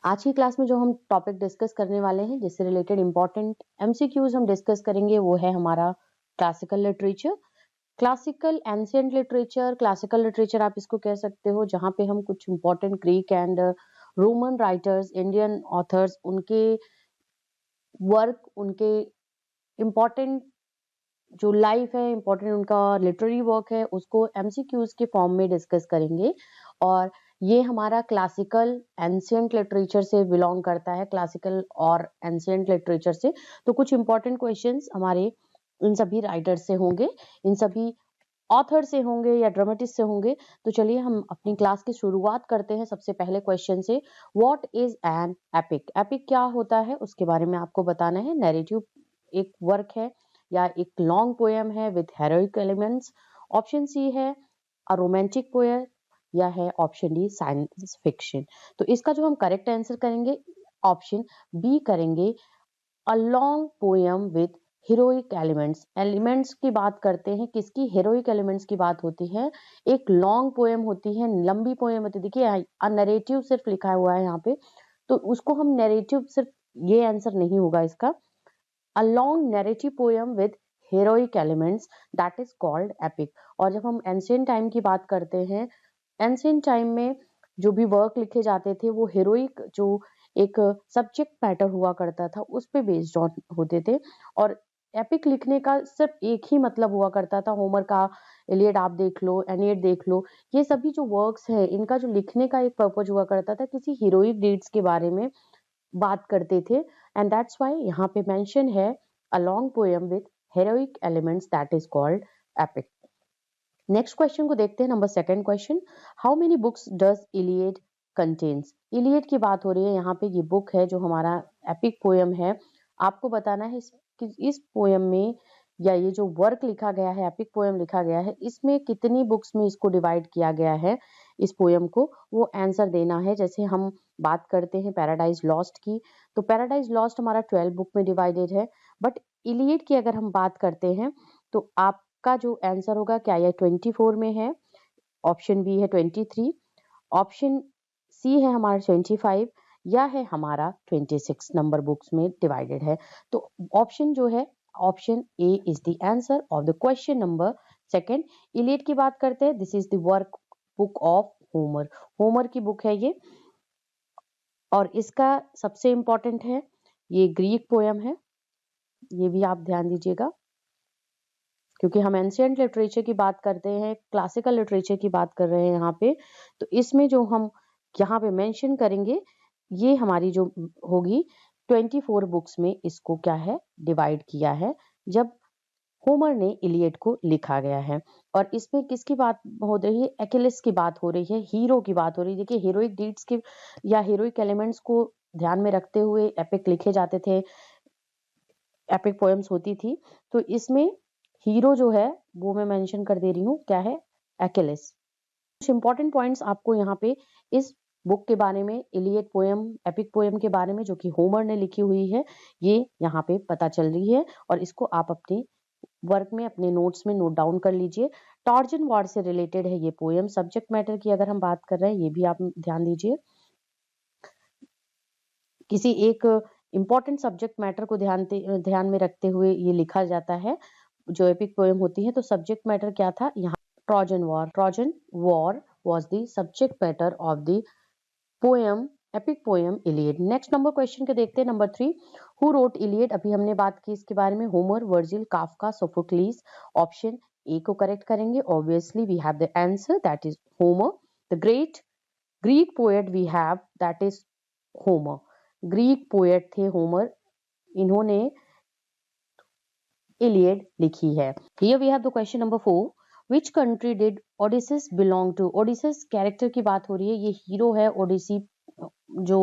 आज की क्लास में जो हम टॉपिक डिस्कस करने वाले हैं जिससे रिलेटेड इंपॉर्टेंट एमसीक्यूज हम डिस्कस करेंगे वो है हमारा classical literature. Classical ancient literature, classical literature आप इसको कह सकते हो, जहाँ पे हम कुछ important Greek and Roman writers, Indian authors, उनके वर्क, उनके इम्पोर्टेंट जो लाइफ है, इम्पोर्टेंट उनका लिटरेरी वर्क है, उसको एमसीक्यूज के फॉर्म में डिस्कस करेंगे। और ये हमारा क्लासिकल एंशिएंट लिटरेचर से बिलोंग करता है, क्लासिकल और एंशिएंट लिटरेचर से। तो कुछ इंपॉर्टेंट क्वेश्चंस हमारे इन सभी राइटर्स से होंगे, इन सभी ऑथर से होंगे या ड्रामेटिस्ट से होंगे। तो चलिए हम अपनी क्लास की शुरुआत करते हैं सबसे पहले क्वेश्चन से। What is an epic? Epic क्या होता है उसके बारे में आपको बताना है। नैरेटिव एक वर्क है या एक लॉन्ग पोएम है with heroic elements. Option C है अ रोमांटिक पोएम या है ऑप्शन डी साइंस फिक्शन। तो इसका जो हम करेक्ट आंसर करेंगे ऑप्शन बी करेंगे, a long poem with heroic elements. Elements की बात करते हैं, किसकी? हीरोइक एलिमेंट्स की बात होती है। एक लॉन्ग पोएम होती है, लंबी पोएम होती है। देखिए नरेटिव सिर्फ लिखा हुआ है यहाँ पे, तो उसको हम नरेटिव सिर्फ, ये आंसर नहीं होगा इसका। A long narrative poem with heroic elements that is called epic. और जब हम एंशिएंट टाइम की बात करते हैं, एंशिएंट टाइम में जो भी वर्क लिखे जाते थे वो हीरोइक जो एक सब्जेक्ट मैटर हुआ करता था उस पे बेस्ड ऑन होते थे। और एपिक लिखने का सिर्फ एक ही मतलब हुआ करता था। होमर का इलियड आप देख लो, एनियड देख लो, ये सभी जो वर्क्स हैं इनका जो लिखने का एक पर्पज हुआ करता था, किसी हीरोइक डीड्स के बारे में बात करते थे। एंड दैट्स व्हाई यहाँ पे मेंशन है a long poem with heroic elements that is called epic. Next question को देखते हैं, number second question. How many books does Iliad contains? Iliad की बात हो रही है यहाँ पे। ये बुक है जो हमारा एपिक पोएम है। आपको बताना है इस पोएम में या ये जो वर्क लिखा गया है, एपिक पोएम लिखा गया है, इसमें कितनी बुक्स में इसको डिवाइड किया गया है इस पोएम को, वो आंसर देना है। जैसे हम बात करते हैं पैराडाइज लॉस्ट की, तो पैराडाइज लॉस्ट हमारा 12 बुक में डिवाइडेड है। बट इलियड की अगर हम बात करते हैं तो आपका जो आंसर होगा, क्या यह 24 में है? ऑप्शन बी है 23, ऑप्शन सी है हमारा 25 या है हमारा 26 नंबर बुक्स में डिवाइडेड है। तो ऑप्शन जो है, option A is the answer of the question number second. Iliad की बात करते हैं, this is the work book of Homer. Homer की बुक है ये, और इसका सबसे इंपॉर्टेंट है, ये ग्रीक पोएम है, ये भी आप ध्यान दीजिएगा। क्योंकि हम एंशिएंट लिटरेचर की बात करते हैं, क्लासिकल लिटरेचर की बात कर रहे हैं यहाँ पे, तो इसमें जो हम यहाँ पे मेंशन करेंगे ये हमारी जो होगी 24 बुक्स में इसको क्या है, डिवाइड किया है जब होमर ने इलियड को लिखा गया है। और इसमें किसकी बात हो रही है? एकिलिस की बात हो रही है, हीरो की बात हो रही है। देखिए हीरोइक डीड्स की या हीरोइक एलिमेंट्स को ध्यान में रखते हुए एपिक लिखे जाते थे, एपिक पोएम्स होती थी। तो इसमें हीरो जो है वो मैं मेंशन कर दे रही हूँ, क्या है? एकिलिस। कुछ इंपॉर्टेंट पॉइंट्स आपको यहाँ पे इस बुक के बारे में, इलियड पोएम, एपिक पोएम के बारे में जो कि होमर ने लिखी हुई है, ये यहाँ पे पता चल रही है। और इसको आप अपने वर्क में, अपने नोट्स में नोट डाउन कर लीजिए। टॉर्जन वॉर से रिलेटेड है ये पोएम। सब्जेक्ट मैटर की अगर हम बात कर रहे हैं, ये भी आप ध्यान दीजिए। किसी एक इम्पोर्टेंट सब्जेक्ट मैटर को ध्यान में रखते हुए ये लिखा जाता है जो एपिक पोएम होती है। तो सब्जेक्ट मैटर क्या था यहाँ? Trojan war. Trojan war was the subject matter of the poem, epic poem Iliad. Next number question के देखते हैं, नंबर 3। Who wrote Iliad? अभी हमने बात की इसके बारे में, Homer, Virgil, Kafka, Sophocles. Option A को करेक्ट करेंगे। Obviously we have the answer that is Homer. The great Greek poet we have that is Homer. Greek poet थे होमर, इन्होंने इलियड लिखी है। Here we have the question number 4. Which country did Odysseus belong to? Odysseus character की बात हो रही है, ये हीरो है ओडिसी जो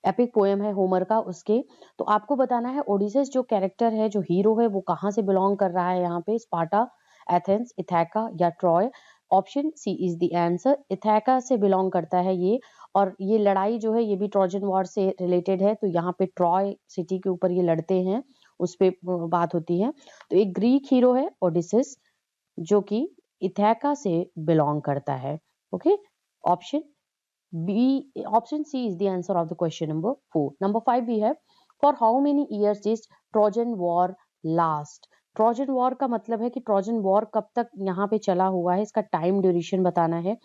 एपिक पोएम है होमर का उसके। तो आपको बताना है ओडिसिस जो कैरेक्टर है, जो हीरो है, वो कहाँ से बिलोंग कर रहा है यहाँ पे? स्पार्टा, एथेंस, इथैका या Troy? Option C is the answer. Ithaca से बिलोंग करता है ये। और ये लड़ाई जो है ये भी ट्रोजन वॉर से रिलेटेड है। तो यहाँ पे ट्रॉय सिटी के ऊपर ये लड़ते हैं, उस पे बात होती है। तो एक ग्रीक हीरो है ओडिसिस जो कि इथैका से बिलोंग करता है। Okay, option B, option C is the answer of the question number 4. Number 5 we have, for how many years did Trojan War last? Trojan war का मतलब है कि ट्रोजन वॉर कब तक यहाँ पे चला हुआ है, इसका टाइम ड्यूरेशन बताना है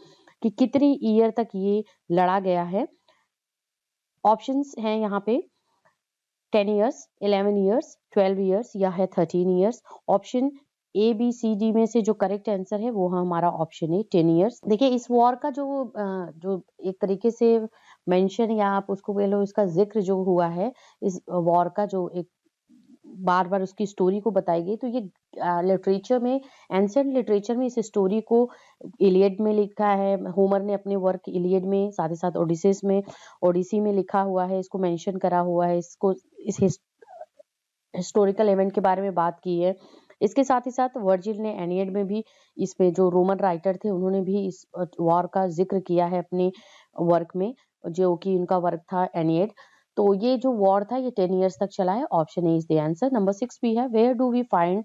कि कितनी ईयर तक ये लड़ा गया है। ऑप्शंस हैं यहाँ पे 10 years, 11 years, 12 years या है 13 years। Option A B C D में से जो करेक्ट आंसर है वो हमारा ऑप्शन है 10 years। देखिए इस वॉर का जो एक तरीके से मेंशन या आप उसको कह लो, इसका जिक्र जो हुआ है, इस वॉर का जो एक बार बार उसकी स्टोरी को बताई गई, तो ये लिटरेचर में, एंशिएंट लिटरेचर में इस स्टोरी को इलियड में लिखा है। होमर ने अपने वर्क इलियड में, साथ ही साथ ओडिसीज में, ओडिसी में लिखा हुआ है, इसको मेंशन करा हुआ है, इसको इस हिस्टोरिकल इवेंट के बारे में बात की है। इसके साथ ही साथ वर्जिल ने एनियड में भी, इसमें जो रोमन राइटर थे उन्होंने भी इस वॉर का जिक्र किया है अपने वर्क में, जो कि उनका वर्क था एनियड। तो ये जो वॉर था ये 10 इयर्स तक चला है। Option A is the answer. Number 6 भी है, where do we find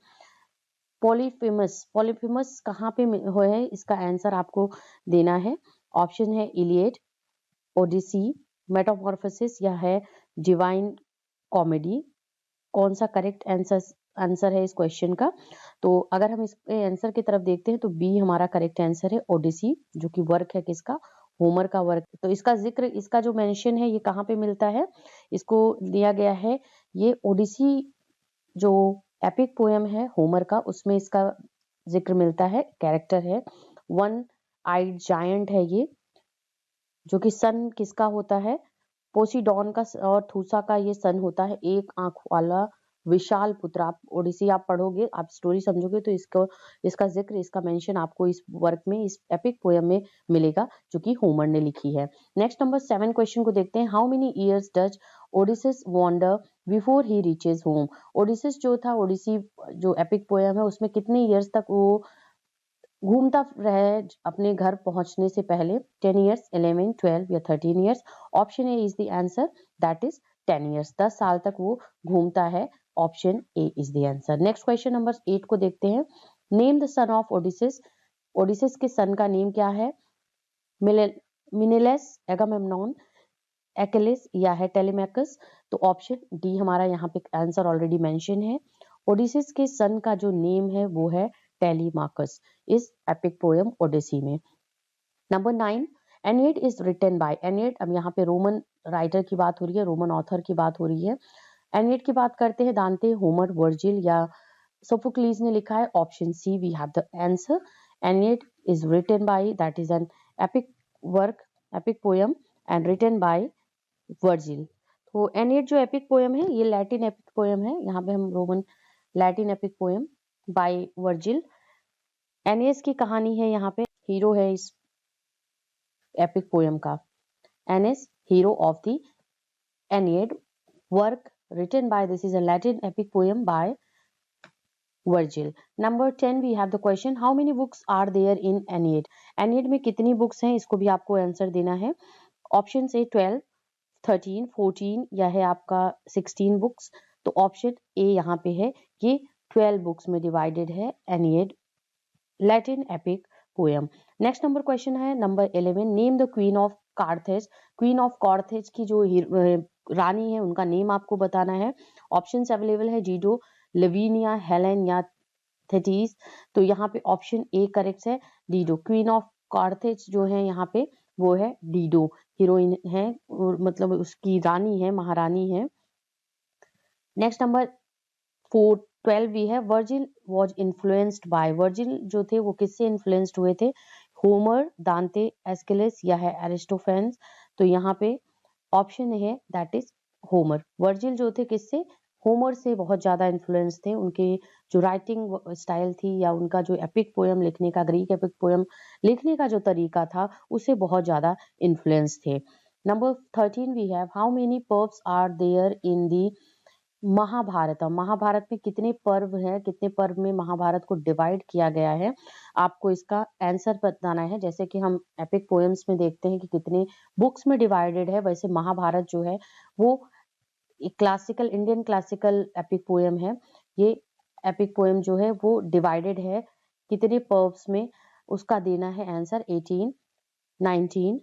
Polyphemus? Polyphemus कहाँ पे है, इसका आंसर आपको देना है। ऑप्शन है इलियड, ओडिसी, मेटामॉर्फोसिस या है डिवाइन कॉमेडी। कौन सा करेक्ट आंसर है इस क्वेश्चन का? तो अगर हम इस आंसर की तरफ देखते हैं तो बी हमारा करेक्ट आंसर है, ओडिसी, जो कि वर्क है किसका? होमर का वर्क। तो इसका जिक्र, इसका जो मेंशन है ये कहाँ पे मिलता है? इसको दिया गया है, ये ओडिसी जो एपिक पोएम है होमर का, उसमें इसका जिक्र मिलता है। कैरेक्टर है वन आइड जायंट है ये, जो कि सन किसका होता है? पोसीडॉन का और थूसा का ये सन होता है, एक आंख वाला विशाल पुत्र। आप ओडिसी आप पढ़ोगे, आप स्टोरी समझोगे तो इसका जिक्र, इसका मेंशन आपको इस वर्क में, इस एपिक पोएम में मिलेगा, जो कि होमर ने लिखी है। नेक्स्ट नंबर 7 क्वेश्चन को देखते हैं। How many years does Odysseus wander before he reaches home? Odysseus जो था, ओडिसी जो एपिक पोएम है, उसमें कितने ईयर्स तक वो घूमता रहे अपने घर पहुंचने से पहले? 10 इयर्स, 11, 12 या 13 years. Option A is the answer, that is 10 years. 10 साल तक वो घूमता है। Option A is the answer. Next question number 8 को देखते हैं। Name the son of Odysseus? Odysseus के सन का नेम क्या है? मिनेलेस, एगामेम्नॉन, एक्लिस या है टेलीमैकस। तो ऑप्शन डी हमारा यहाँ पे आंसर ऑलरेडी मेंशन है। ओडिसिस के सन का जो नेम है वो है टेलीमाकस, इस एपिक पोएम ओडिसी में। Number 9, Aeneid is written by? Aeneid, अब यहाँ पे रोमन राइटर की बात हो रही है, रोमन ऑथर की बात हो रही है। एनियड की बात करते हैं, दांते, होमर, वर्जिल या सोफोक्लीज ने लिखा है। Option C we have the answer. Aeneid is written by, that is an epic work, epic poem and written by Virgil. तो एनियड जो एपिक पोएम है ये लैटिन एपिक पोएम है। यहाँ पे हम Roman Latin epic poem by Virgil. Aeneas की कहानी है, यहाँ पे हीरो है इस एपिक पोएम का। Aeneas, hero of the Aeneid work written by, this is a Latin epic poem by Virgil. Number 10 we have the question, how many books are there in Aeneid? Aeneid में कितनी books हैं, इसको भी आपको answer देना है। Option ए 12, 13, 14 या है आपका 16 बुक्स। तो ऑप्शन ए यहाँ पे है, ये 12 बुक्स में डिवाइडेड है Aeneid Latin epic poem. Next number question है number 11, name the queen of Carthage? Queen of Carthage की जो रानी है उनका नेम आपको बताना है। ऑप्शंस अवेलेबल है, जीडो, लवीनिया, हेलेन या थेटिस। तो यहाँ पे ऑप्शन ए करेक्ट है, डीडो। क्वीन ऑफ कार्थेज जो है यहाँ पे वो है डीडो, हीरोइन है, मतलब उसकी रानी है, महारानी है। नेक्स्ट नंबर 12 भी है, Virgil was influenced by? Virgil जो थे वो किससे इन्फ्लुएंस्ड हुए थे? होमर, दांते, एस्किलस या है एरिस्टोफेन्स। तो यहाँ पे ऑप्शन है दैट इज होमर। वर्जिल जो थे किससे? होमर से बहुत ज्यादा इन्फ्लुएंस थे। उनके जो राइटिंग स्टाइल थी या उनका जो एपिक पोएम लिखने का, ग्रीक एपिक पोएम लिखने का जो तरीका था, उससे बहुत ज्यादा इन्फ्लुएंस थे। Number 13 we have, how many parvas are there in the Mahabharata? Mahabharat में कितने पर्व हैं, कितने पर्व में महाभारत को डिवाइड किया गया है? आपको इसका आंसर बताना है। जैसे कि हम एपिक पोएम्स में देखते हैं कि कितने बुक्स में डिवाइडेड है, वैसे महाभारत जो है वो एक classical, Indian classical epic poem है। ये एपिक पोएम जो है वो डिवाइडेड है कितने पर्व्स में? उसका देना है आंसर 18, 19,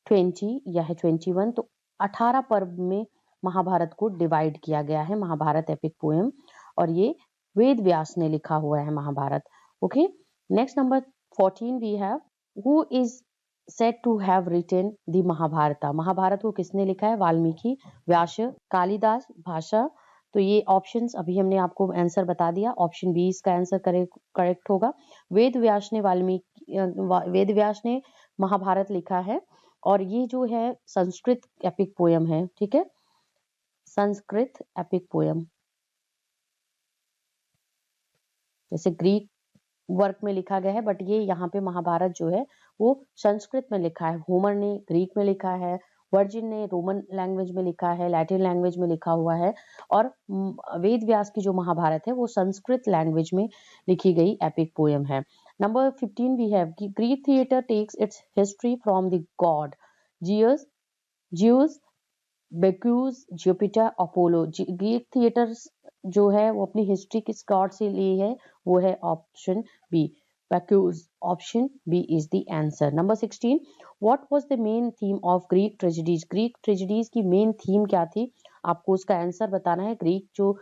20 या है 21, तो 18 पर्व में महाभारत को डिवाइड किया गया है, महाभारत एपिक पोएम, और ये वेद व्यास ने लिखा हुआ है Mahabharat. Okay, next number 14 we have who is said to have written the Mahabharata. Mahabharat को किसने लिखा है? वाल्मीकि, व्यास, कालिदास, भाषा। तो ये ऑप्शंस अभी हमने आपको आंसर बता दिया, ऑप्शन बी इसका आंसर करेक्ट होगा। वेद व्यास ने महाभारत लिखा है, और ये जो है संस्कृत एपिक पोयम है, ठीक है, संस्कृत एपिक पोयम। जैसे ग्रीक वर्क में लिखा गया है, बट ये यहाँ पे महाभारत जो है वो संस्कृत में लिखा है। होमर ने ग्रीक में लिखा है, वर्जिन ने रोमन लैंग्वेज में लिखा है, लैटिन लैंग्वेज में लिखा हुआ है, और वेद व्यास की जो महाभारत है वो संस्कृत लैंग्वेज में लिखी गई एपिक पोयम है। Number 15 we have Greek theatre takes its history from the god Zeus, Bacchus, Jupiter, Apollo. Greek theatres जो है वो अपनी हिस्ट्री किस गॉड से ली है? वो है option B, Bacchus. Option B is the answer. Number 16, what was the main theme of Greek tragedies. Greek tragedies की मेन थीम क्या थी? आपको उसका आंसर बताना है। ग्रीक जो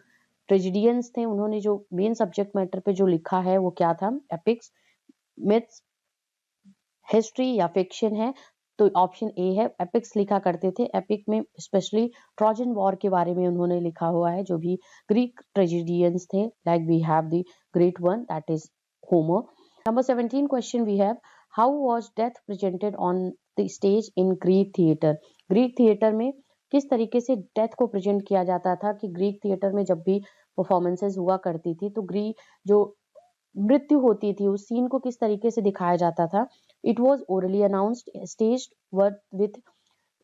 ट्रेजेडियंस थे उन्होंने जो मेन सब्जेक्ट मैटर पे जो लिखा है वो क्या था? एपिक्स, मिथ्स, हिस्ट्री या फिक्शन है? तो ऑप्शन ए है, एपिक्स लिखा करते थे। एपिक में स्पेशली ट्रोजन वॉर के बारे में उन्होंने लिखा हुआ है, जो भी ग्रीक ट्रेजेडियंस थे, like we have the great one that is Homer. Number 17 question we have how was death presented on the stage in Greek theatre. Greek theatre में किस तरीके से डेथ को प्रेजेंट किया जाता था? कि ग्रीक थिएटर में जब भी परफॉर्मेंसेस हुआ करती थी तो ग्रीक जो मृत्यु होती थी उस सीन को किस तरीके से दिखाया जाता था? It was orally announced, staged word with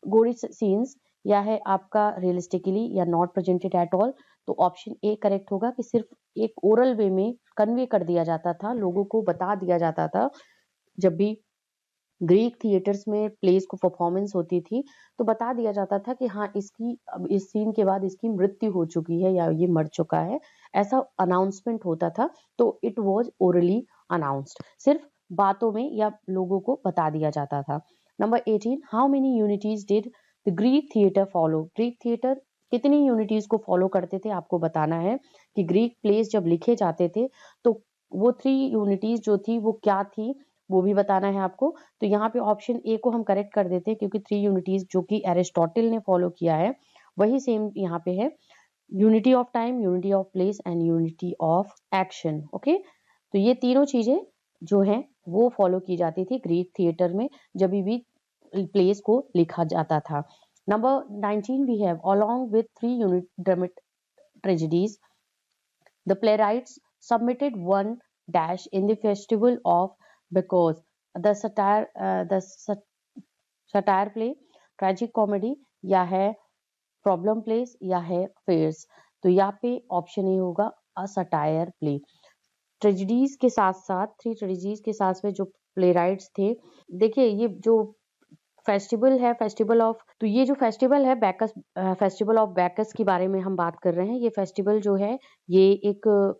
गोरी सीन्स, या है आपका रियलिस्टिकली या नॉट प्रेजेंटेड एट ऑल। तो ऑप्शन ए करेक्ट होगा कि सिर्फ एक ओरल वे में कन्वे कर दिया जाता था, लोगों को बता दिया जाता था। जब भी ग्रीक थिएटर्स में प्लेस को परफॉर्मेंस होती थी तो बता दिया जाता था कि हाँ इसकी अब इस सीन के बाद इसकी मृत्यु हो चुकी है या ये मर चुका है, ऐसा अनाउंसमेंट होता था। तो इट वाज ओरली अनाउंस्ड, सिर्फ बातों में या लोगों को बता दिया जाता था। Number 18, how many unities did the Greek theatre follow. Greek theatre कितनी यूनिटीज को फॉलो करते थे? आपको बताना है कि ग्रीक प्लेस जब लिखे जाते थे तो वो 3 यूनिटीज जो थी वो क्या थी, वो भी बताना है आपको। तो यहाँ पे ऑप्शन ए को हम करेक्ट कर देते हैं, क्योंकि 3 यूनिटीज जो कि एरिस्टोटल ने फॉलो किया है वही सेम यहाँ पे है, unity of time, unity of place and unity of action. Okay, तो ये तीनों चीजें जो हैं वो फॉलो की जाती थी ग्रीक थिएटर में जब भी प्लेस को लिखा जाता था। Number 19 we have along with 3 unit dramatic tragedies, the playwrights submitted one dash in the festival of because the satire play, tragic comedy, या है प्रॉब्लम प्लेस, या है फेयर्स। तो यहाँ पे ऑप्शन ए होगा अ सटायर प्ले। ट्रेजिडीज के साथ साथ 3 ट्रेजिडीज के साथ में जो प्ले राइट्स थे, देखिए ये जो फेस्टिवल है, फेस्टिवल ऑफ, तो ये जो फेस्टिवल है बैकस, फेस्टिवल ऑफ बैकस के बारे में हम बात कर रहे हैं। ये फेस्टिवल जो है ये एक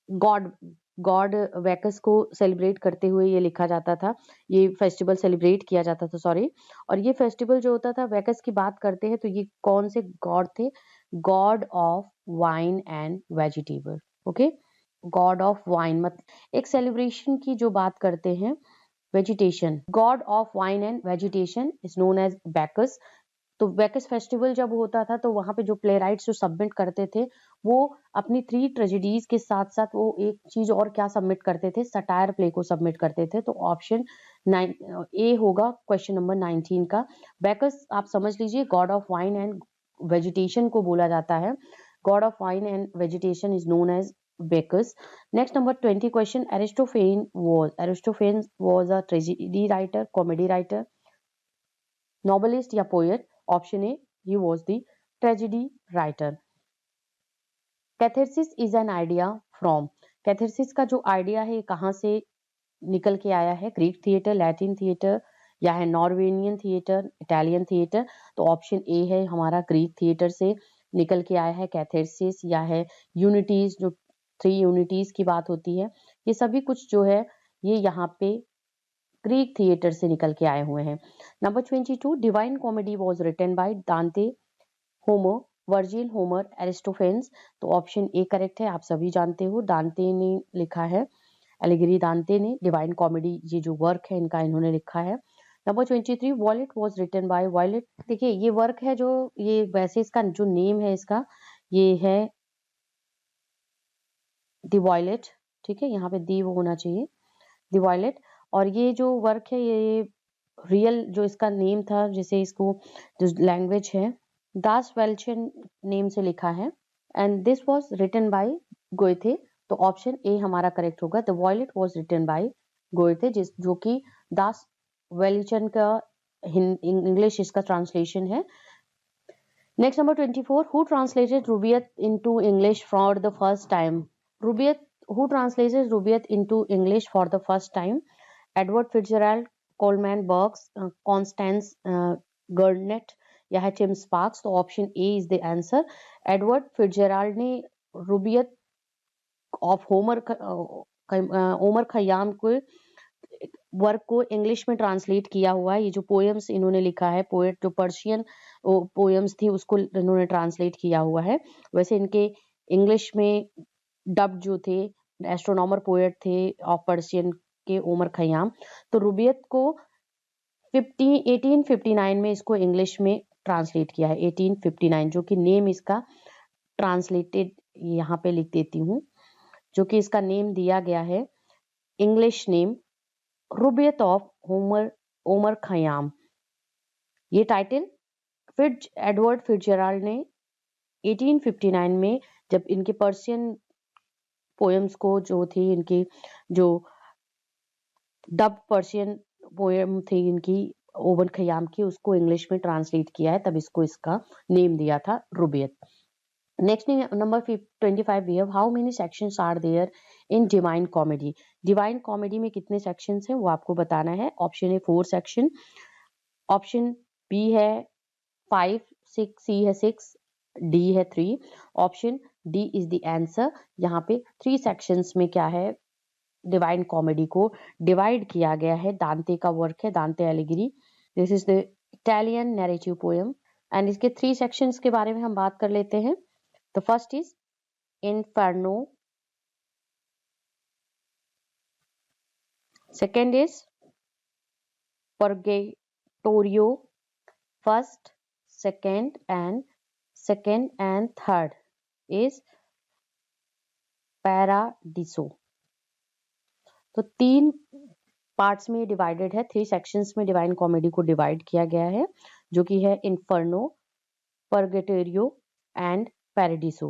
गॉड गॉड वैकस को सेलिब्रेट करते हुए ये लिखा जाता था, ये फेस्टिवल सेलिब्रेट किया जाता था, सॉरी। और ये फेस्टिवल जो होता था, वैकस की बात करते हैं तो ये कौन से गॉड थे? God of wine and vegetable. Okay, god of wine मतलब एक सेलिब्रेशन की जो बात करते हैं, vegetation, god of wine and vegetation is known as Bacchus. तो बैकस फेस्टिवल जब होता था तो वहां पे जो प्ले राइट्स जो सबमिट करते थे वो अपनी 3 ट्रेजेडीज के साथ साथ वो एक चीज और क्या सबमिट करते थे? सटायर प्ले को सबमिट करते थे। तो ऑप्शन ए होगा क्वेश्चन नंबर 19 का। बैकस आप समझ लीजिए god of wine and vegetation को बोला जाता है, god of wine and vegetation is known as Bacchus. Next, number 20 question. Aristophanes was a tragedy writer, comedy writer, novelist या poet? Option A, he was the tragedy writer. Catharsis is an idea from. Catharsis का जो idea है कहाँ से निकल के आया है? ग्रीक थिएटर, लैटिन थिएटर, या है नॉर्वेनियन थिएटर, इटालियन थिएटर? तो ऑप्शन ए है हमारा ग्रीक थिएटर से निकल के आया है कैथेरसिस, या है यूनिटीज, जो 3 यूनिटीज की बात होती है, ये सभी कुछ जो है ये यहाँ पे ग्रीक थिएटर से निकल के आए हुए हैं। Number 22, Divine Comedy was written by Dante, Homer, Virgil, Homer, Aristophanes. तो ऑप्शन ए करेक्ट है, आप सभी जानते हो दांते ने लिखा है, एलिगरी दांते ने। डिवाइन कॉमेडी ये जो वर्क है इनका इन्होंने लिखा है। Number 23, Violet was written by Violet. देखिए ये वर्क है जो ये वैसे इसका जो नेम है इसका ये है दी वॉयलेट, ठीक है, यहाँ पे दी वो होना चाहिए, दी वॉयलेट। और ये जो वर्क है ये रियल जो इसका नेम था, जैसे इसको जो लैंग्वेज है दास वेल्चन नेम से लिखा है, and this was written by Goethe. तो ऑप्शन ए हमारा करेक्ट होगा, the violet was written by Goethe, जो कि दास वेल्चन का इंग्लिश इसका ट्रांसलेशन है। Next number 24, who translated Rubaiyat into English for the first time. Rubaiyat, who translated Rubaiyat into English for the first time. Edward Fitzgerald, Coleman Barks, Constance Garnett या है Tim Sparks. तो option A is the answer. Edward Fitzgerald ने रुबियत of Omar Khayyam को work को English में translate किया हुआ है। ये जो पोएम्स इन्होंने लिखा है, पोएट जो पर्शियन पोएम्स थी उसको इन्होंने ट्रांसलेट किया हुआ है। वैसे इनके इंग्लिश में डब जो थे एस्ट्रोनॉमर पोएट थे ऑफ पर्शियन के ओमर खयाम। तो रुबियत को 1859 में इसको इंग्लिश में ट्रांसलेट किया है, 1859, जो कि नेम इसका ट्रांसलेटेड यहाँ पे लिख देती हूँ, जो कि इसका नेम दिया गया है English name Rubaiyat of Omar Khayyam. ये टाइटल एडवर्ड फिट्जरल्ड ने 1859 में जब इनके पर्शियन पोएम्स को जो थी इनकी जो डब पर्शियन पोएम थी इनकी ओमर खयाम की, उसको इंग्लिश में ट्रांसलेट किया है, तब इसको इसका नेम दिया था Rubaiyat. Next number 25 we have how many sections are there in Divine Comedy. Divine Comedy में कितने सेक्शंस हैं वो आपको बताना है। Option A 4 section, option B है 5, 6, सी है 6, डी है 3, option D is the answer. यहाँ पे 3 सेक्शंस में क्या है, डिवाइन कॉमेडी को डिवाइड किया गया है। दांते का वर्क है, दांते allegory, this is the Italian narrative poem, and इसके 3 सेक्शंस के बारे में हम बात कर लेते हैं। The first is Inferno, second is Purgatorio, first, second and third is Paradiso। तो 3 पार्ट्स में डिवाइडेड है, 3 सेक्शंस में डिवाइन कॉमेडी को डिवाइड किया गया है, जो कि है इन्फर्नो, पर्गेटोरियो एंड पैराडिसो।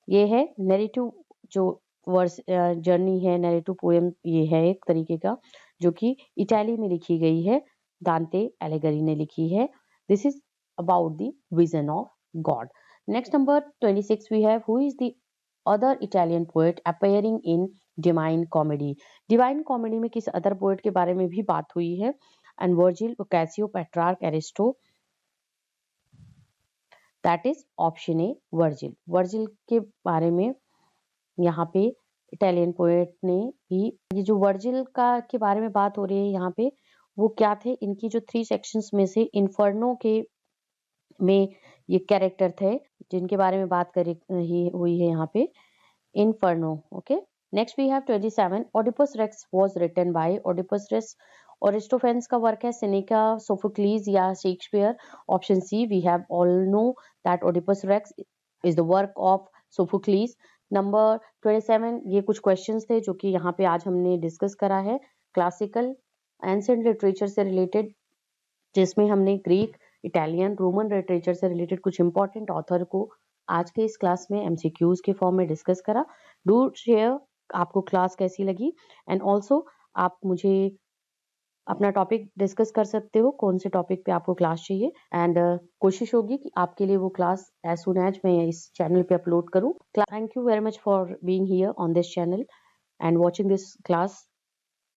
ये है नैरेटिव जो वर्स जर्नी है, नैरेटिव पोएम ये है एक तरीके का, जो कि इटाली में लिखी गई है, दांते एलिगरी ने लिखी है। This is about the vision of God. Next number 26 we have who is the other Italian poet appearing in Divine Comedy. Divine Comedy में किस अदर पोएट के बारे में भी बात हुई है, and Virgil, Casio, Petrarch, Aristo, that is option A Virgil. Virgil के बारे में यहाँ पे इटालियन पोएट ने भी, ये जो वर्जिल का के बारे में बात हो रही है यहाँ पे, वो क्या थे, इनकी जो 3 सेक्शंस में से इन्फर्नो के में ये कैरेक्टर थे जिनके बारे में बात करी हुई है यहाँ पे, Inferno. Okay, next we have 27, Oedipus Rex was written by Oedipus Rex. Aristophanes का वर्क है, सेनेका, सोफोक्लीज या Shakespeare. Option C, we have all know that Oedipus Rex is the work of Sophocles. Number 27, ये कुछ questions थे जो कि यहाँ पे आज हमने डिस्कस करा है, क्लासिकल एंशिएंट लिटरेचर से रिलेटेड, जिसमें हमने ग्रीक, इटालियन, रोमन लिटरेचर से रिलेटेड कुछ इंपॉर्टेंट ऑथर को आज के इस क्लास में एमसीक्यूज के फॉर्म में डिस्कस करा। डू शेयर आपको क्लास कैसी लगी, एंड ऑल्सो आप मुझे अपना टॉपिक डिस्कस कर सकते हो, कौन से टॉपिक पे आपको क्लास चाहिए, एंड कोशिश होगी कि आपके लिए वो क्लास एज सुन एज मैं इस चैनल पे अपलोड करूँ। Thank you very much for being here on this channel and watching this class.